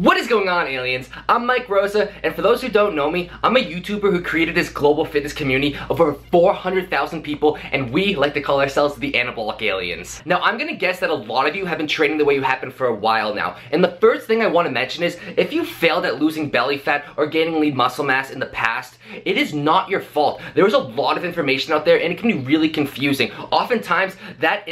What is going on, aliens? I'm Mike Rosa, and for those who don't know me, I'm a YouTuber who created this global fitness community of over 400,000 people, and we like to call ourselves the Anabolic Aliens. Now, I'm gonna guess that a lot of you have been training the way you have been for a while now, and the first thing I want to mention is, if you failed at losing belly fat or gaining lean muscle mass in the past, it is not your fault. There's a lot of information out there, and it can be really confusing. Oftentimes, that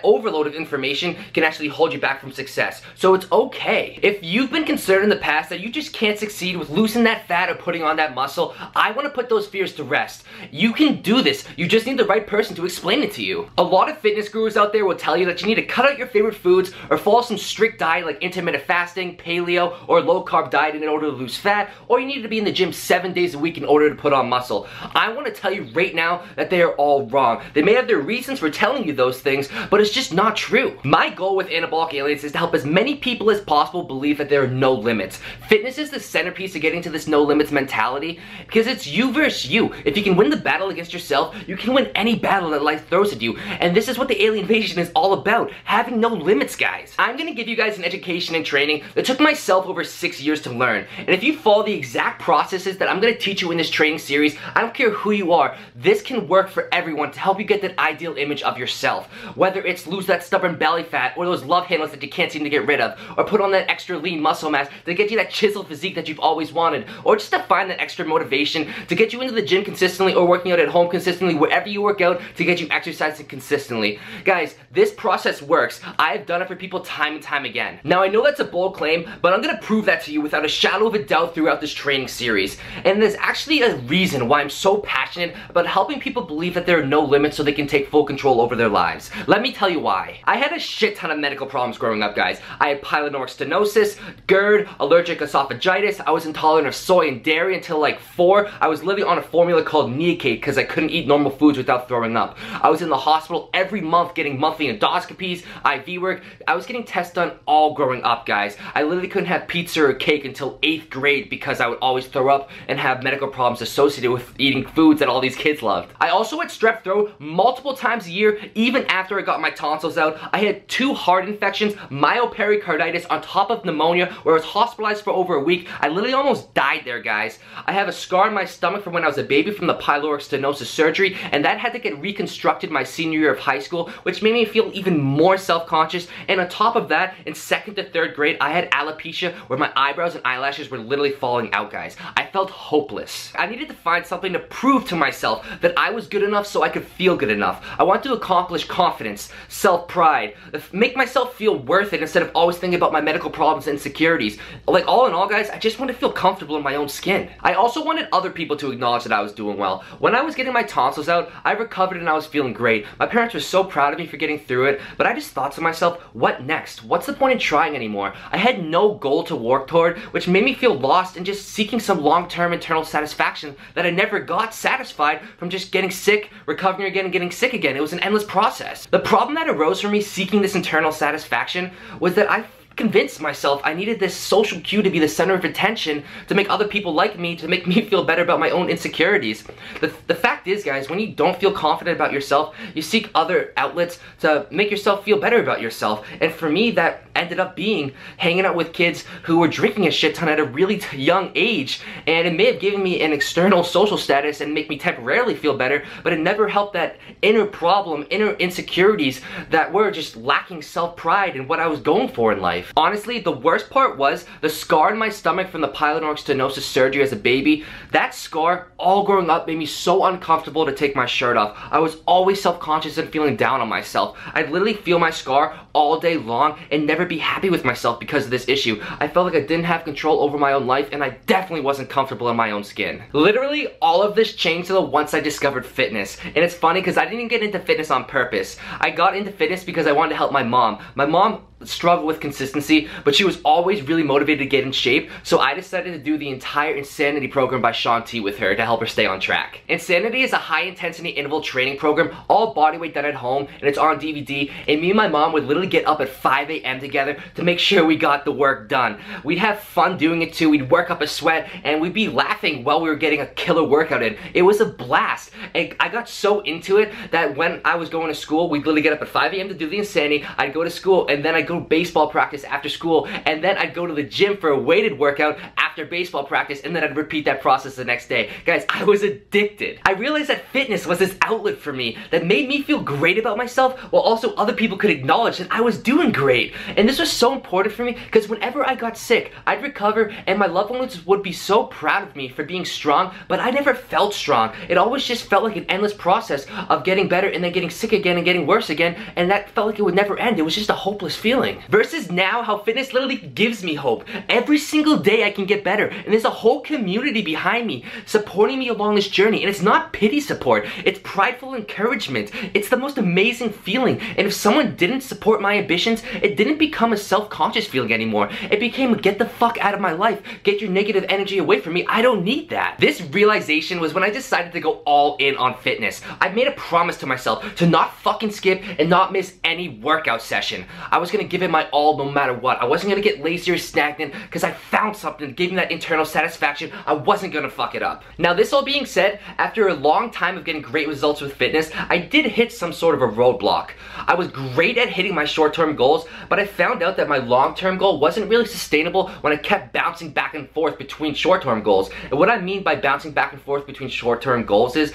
overload of information can actually hold you back from success, so it's okay. If you've been concerned in the past that you just can't succeed with losing that fat or putting on that muscle, I want to put those fears to rest. You can do this. You just need the right person to explain it to you. A lot of fitness gurus out there will tell you that you need to cut out your favorite foods or follow some strict diet like intermittent fasting, paleo, or low carb diet in order to lose fat, or you need to be in the gym 7 days a week in order to put on muscle. I want to tell you right now that they are all wrong. They may have their reasons for telling you those things, but it's just not true. My goal with Anabolic Aliens is to help as many people as possible believe that there are no limits. Fitness is the centerpiece of getting to this no limits mentality because it's you versus you. If you can win the battle against yourself, you can win any battle that life throws at you. And this is what the alien invasion is all about, having no limits, guys. I'm gonna give you guys an education and training that took myself over 6 years to learn. And if you follow the exact processes that I'm gonna teach you in this training series, I don't care who you are, this can work for everyone to help you get that ideal image of yourself. Whether it's lose that stubborn belly fat, or those love handles that you can't seem to get rid of, or put on that extra lean muscle mass to get you that chiseled physique that you've always wanted, or just to find that extra motivation to get you into the gym consistently or working out at home consistently, wherever you work out, to get you exercising consistently. Guys, this process works. I've done it for people time and time again. Now, I know that's a bold claim, but I'm gonna prove that to you without a shadow of a doubt throughout this training series. And there's actually a reason why I'm so passionate about helping people believe that there are no limits so they can take full control over their lives. Let me tell you why. I had a shit ton of medical problems growing up, guys. I had pyloric stenosis, GERD, allergic esophagitis. I was intolerant of soy and dairy until like 4. I was living on a formula called Neocate because I couldn't eat normal foods without throwing up. I was in the hospital every month getting monthly endoscopies, IV work. I was getting tests done all growing up, guys. I literally couldn't have pizza or cake until 8th grade because I would always throw up and have medical problems associated with eating foods that all these kids loved. I also had strep throat multiple times a year, even after I got my tonsils out. I had 2 heart infections, myopericarditis on top of pneumonia, where I was hospitalized for over a week. I literally almost died there, guys. I have a scar in my stomach from when I was a baby from the pyloric stenosis surgery, and that had to get reconstructed my senior year of high school, which made me feel even more self-conscious. And on top of that, in 2nd to 3rd grade, I had alopecia where my eyebrows and eyelashes were literally falling out, guys. I felt hopeless. I needed to find something to prove to myself that I was good enough so I could feel good enough. I wanted to accomplish confidence, self-pride, make myself feel worth it instead of always thinking about my medical problems and insecurities. Like, all in all, guys, I just wanted to feel comfortable in my own skin. I also wanted other people to acknowledge that I was doing well. When I was getting my tonsils out, I recovered and I was feeling great. My parents were so proud of me for getting through it, but I just thought to myself, what next? What's the point in trying anymore? I had no goal to work toward, which made me feel lost and just seeking some long-term internal satisfaction that I never got satisfied from just getting sick, recovering again, and getting sick again. It was an endless process. The problem that arose from me seeking this internal satisfaction was that I convinced myself I needed this social cue to be the center of attention to make other people like me, to make me feel better about my own insecurities. The fact is, guys, when you don't feel confident about yourself, you seek other outlets to make yourself feel better about yourself. And for me, that ended up being hanging out with kids who were drinking a shit ton at a really young age. And it may have given me an external social status and make me temporarily feel better, but it never helped that inner problem, inner insecurities that were just lacking self-pride in what I was going for in life. Honestly, the worst part was the scar in my stomach from the pyloric stenosis surgery as a baby. That scar, all growing up, made me so uncomfortable to take my shirt off. I was always self-conscious and feeling down on myself. I'd literally feel my scar all day long and never be happy with myself because of this issue. I felt like I didn't have control over my own life, and I definitely wasn't comfortable in my own skin. Literally, all of this changed once I discovered fitness. And it's funny because I didn't get into fitness on purpose. I got into fitness because I wanted to help my mom. My mom struggled with consistency, but she was always really motivated to get in shape, so I decided to do the entire Insanity program by Shaun T with her to help her stay on track. Insanity is a high-intensity interval training program, all bodyweight done at home, and it's on DVD, and me and my mom would literally get up at 5 a.m. together to make sure we got the work done. We'd have fun doing it too, we'd work up a sweat, and we'd be laughing while we were getting a killer workout in. It was a blast, and I got so into it that when I was going to school, we'd literally get up at 5 a.m. to do the Insanity, I'd go to school, and then I'd I'd go to baseball practice after school, and then I'd go to the gym for a weighted workout after baseball practice, and then I'd repeat that process the next day. Guys, I was addicted. I realized that fitness was this outlet for me that made me feel great about myself, while also other people could acknowledge that I was doing great. And this was so important for me because whenever I got sick, I'd recover, and my loved ones would be so proud of me for being strong, but I never felt strong. It always just felt like an endless process of getting better and then getting sick again and getting worse again, and that felt like it would never end. It was just a hopeless feeling. Versus now, how fitness literally gives me hope. Every single day I can get better, and there's a whole community behind me supporting me along this journey. And it's not pity support, it's prideful encouragement. It's the most amazing feeling. And if someone didn't support my ambitions, it didn't become a self-conscious feeling anymore. It became, get the fuck out of my life, get your negative energy away from me, I don't need that. This realization was when I decided to go all in on fitness. I made a promise to myself to not fucking skip and not miss any workout session. I was gonna give it my all no matter what. I wasn't gonna get lazy or stagnant because I found something that gave me that internal satisfaction. I wasn't gonna fuck it up. Now, this all being said, after a long time of getting great results with fitness, I did hit some sort of a roadblock. I was great at hitting my short-term goals, but I found out that my long-term goal wasn't really sustainable when I kept bouncing back and forth between short-term goals. And what I mean by bouncing back and forth between short-term goals is,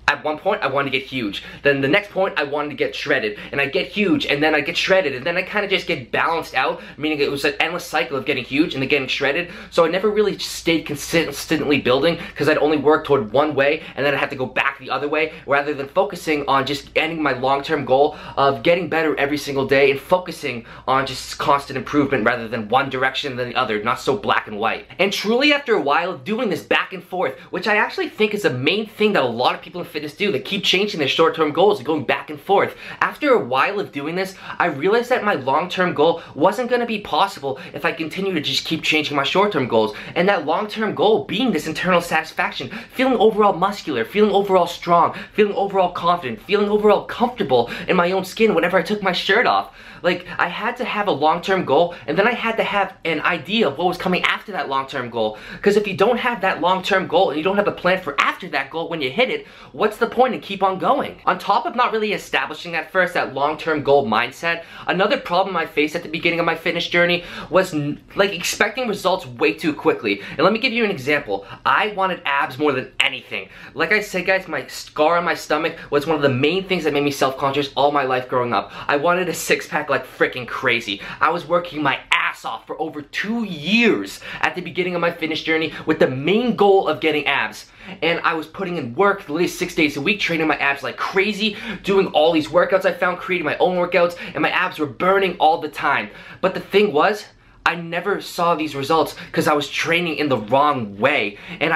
at one point, I wanted to get huge. Then the next point, I wanted to get shredded. And I get huge, and then I get shredded. And then I kind of just get balanced out, meaning it was an endless cycle of getting huge and then getting shredded. So I never really stayed consistently building because I'd only work toward one way, and then I'd have to go back the other way, rather than focusing on just ending my long-term goal of getting better every single day and focusing on just constant improvement rather than one direction than the other, not so black and white. And truly, after a while of doing this back and forth, which I actually think is the main thing that a lot of people in fitness do, they keep changing their short-term goals and going back and forth. After a while of doing this, I realized that my long-term goal wasn't going to be possible if I continue to just keep changing my short-term goals. And that long-term goal being this internal satisfaction, feeling overall muscular, feeling overall strong, feeling overall confident, feeling overall comfortable in my own skin whenever I took my shirt off. Like, I had to have a long-term goal, and then I had to have an idea of what was coming after that long-term goal. Because if you don't have that long-term goal and you don't have a plan for after that goal when you hit it, what's the point in keep on going? On top of not really establishing at first that long-term goal mindset, another problem I faced at the beginning of my fitness journey was like expecting results way too quickly. And let me give you an example. I wanted abs more than anything. Like I said, guys, my scar on my stomach was one of the main things that made me self-conscious all my life growing up. I wanted a six-pack like freaking crazy. I was working my ass off for over 2 years at the beginning of my fitness journey with the main goal of getting abs. And I was putting in work at least 6 days a week, training my abs like crazy, doing all these workouts I found, creating my own workouts, and my abs were burning all the time. But the thing was, I never saw these results because I was training in the wrong way. And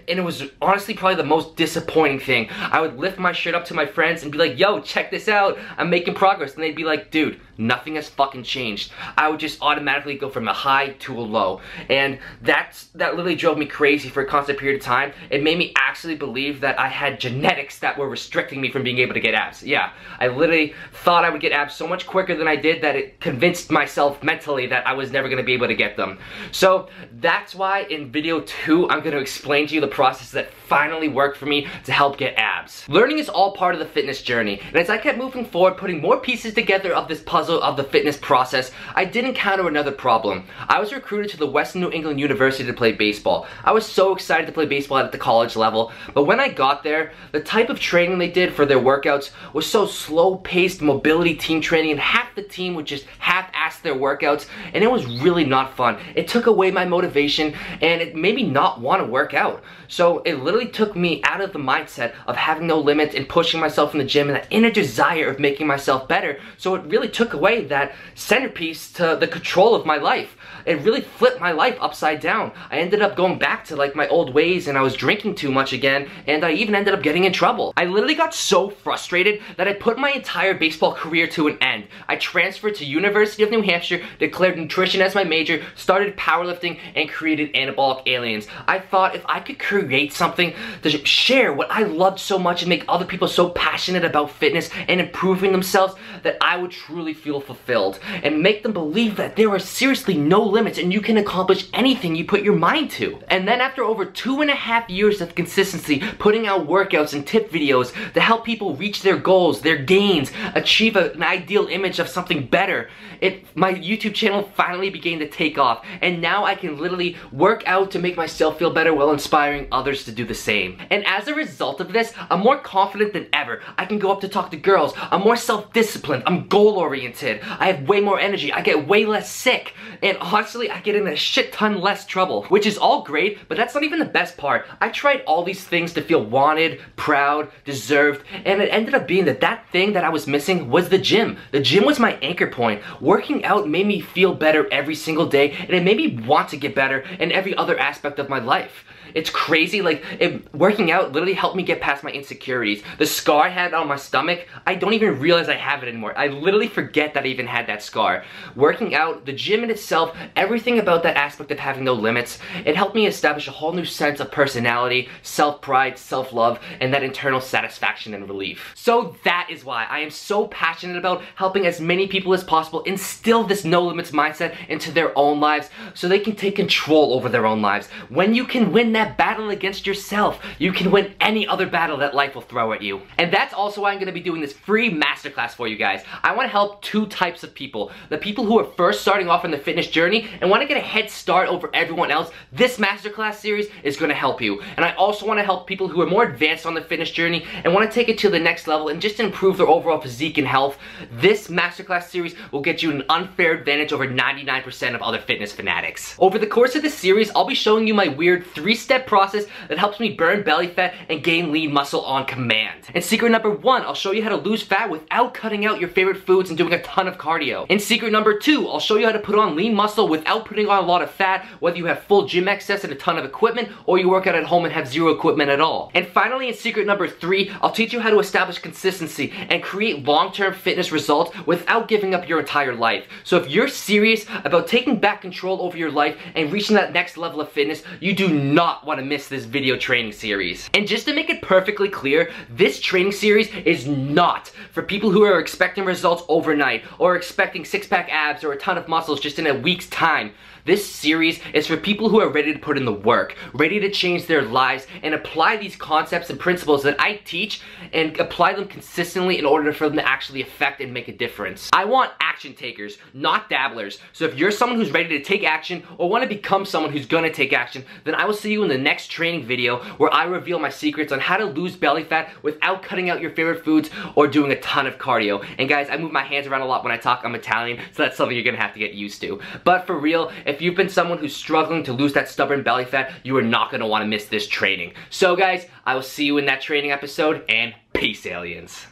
it was honestly probably the most disappointing thing. I would lift my shirt up to my friends and be like, yo, check this out, I'm making progress. And they'd be like, dude, nothing has fucking changed. I would just automatically go from a high to a low. And that literally drove me crazy for a constant period of time. It made me actually believe that I had genetics that were restricting me from being able to get abs. Yeah, I literally thought I would get abs so much quicker than I did that it convinced myself mentally that I was never going to be able to get them. So that's why in video 2, I'm going to explain to you the process that finally worked for me to help get abs. Learning is all part of the fitness journey, and as I kept moving forward, putting more pieces together of this puzzle of the fitness process, I did encounter another problem. I was recruited to the Western New England University to play baseball. I was so excited to play baseball at the college level, but when I got there, the type of training they did for their workouts was so slow-paced mobility team training, and half the team would just half-ass their workouts, and it was really not fun. It took away my motivation, and it made me not want to work out. So it literally took me out of the mindset of having no limits and pushing myself in the gym and that inner desire of making myself better. So it really took away that centerpiece to the control of my life. It really flipped my life upside down. I ended up going back to like my old ways, and I was drinking too much again, and I even ended up getting in trouble. I literally got so frustrated that I put my entire baseball career to an end. I transferred to University of New Hampshire, declared nutrition nutrition as my major, started powerlifting, and created Anabolic Aliens. I thought if I could create something to share what I loved so much and make other people so passionate about fitness and improving themselves, that I would truly feel fulfilled and make them believe that there are seriously no limits and you can accomplish anything you put your mind to. And then after over 2.5 years of consistency, putting out workouts and tip videos to help people reach their goals, their gains, achieve an ideal image of something better, my YouTube channel finally began to take off, and now I can literally work out to make myself feel better while inspiring others to do the same. And as a result of this, I'm more confident than ever. I can go up to talk to girls, I'm more self-disciplined, I'm goal-oriented, I have way more energy, I get way less sick, and honestly, I get in a shit ton less trouble, which is all great, but that's not even the best part. I tried all these things to feel wanted, proud, deserved, and it ended up being that thing that I was missing was the gym. The gym was my anchor point. Working out made me feel better every single day, and it made me want to get better in every other aspect of my life. It's crazy, working out literally helped me get past my insecurities. The scar I had on my stomach, I don't even realize I have it anymore. I literally forget that I even had that scar. Working out, the gym in itself, everything about that aspect of having no limits, it helped me establish a whole new sense of personality, self-pride, self-love, and that internal satisfaction and relief. So that is why I am so passionate about helping as many people as possible instill this no limits mindset into their own lives so they can take control over their own lives. When you can win that battle against yourself, you can win any other battle that life will throw at you. And that's also why I'm going to be doing this free masterclass for you guys. I want to help two types of people. The people who are first starting off in the fitness journey and want to get a head start over everyone else. This masterclass series is going to help you. And I also want to help people who are more advanced on the fitness journey and want to take it to the next level and just improve their overall physique and health. This masterclass series will get you an unfair advantage over 99% of other fitness fanatics. Over the course of this series, I'll be showing you my weird 3-step process that helps me burn belly fat and gain lean muscle on command. In secret number 1, I'll show you how to lose fat without cutting out your favorite foods and doing a ton of cardio. In secret number 2, I'll show you how to put on lean muscle without putting on a lot of fat, whether you have full gym access and a ton of equipment, or you work out at home and have zero equipment at all. And finally, in secret number 3, I'll teach you how to establish consistency and create long-term fitness results without giving up your entire life. So if you're serious about taking back control over your life and reaching that next level of fitness, you do not want to miss this video training series. And just to make it perfectly clear, this training series is not for people who are expecting results overnight or expecting six-pack abs or a ton of muscles just in a week's time. This series is for people who are ready to put in the work, ready to change their lives and apply these concepts and principles that I teach and apply them consistently in order for them to actually affect and make a difference. I want action takers, not dabblers. So if you're someone who's ready to take action or want to become someone who's gonna take action, then I will see you in the next training video where I reveal my secrets on how to lose belly fat without cutting out your favorite foods or doing a ton of cardio. And guys, I move my hands around a lot when I talk. I'm Italian, so that's something you're gonna have to get used to. But for real, if you've been someone who's struggling to lose that stubborn belly fat, you are not gonna wanna miss this training. So guys, I will see you in that training episode, and peace, aliens.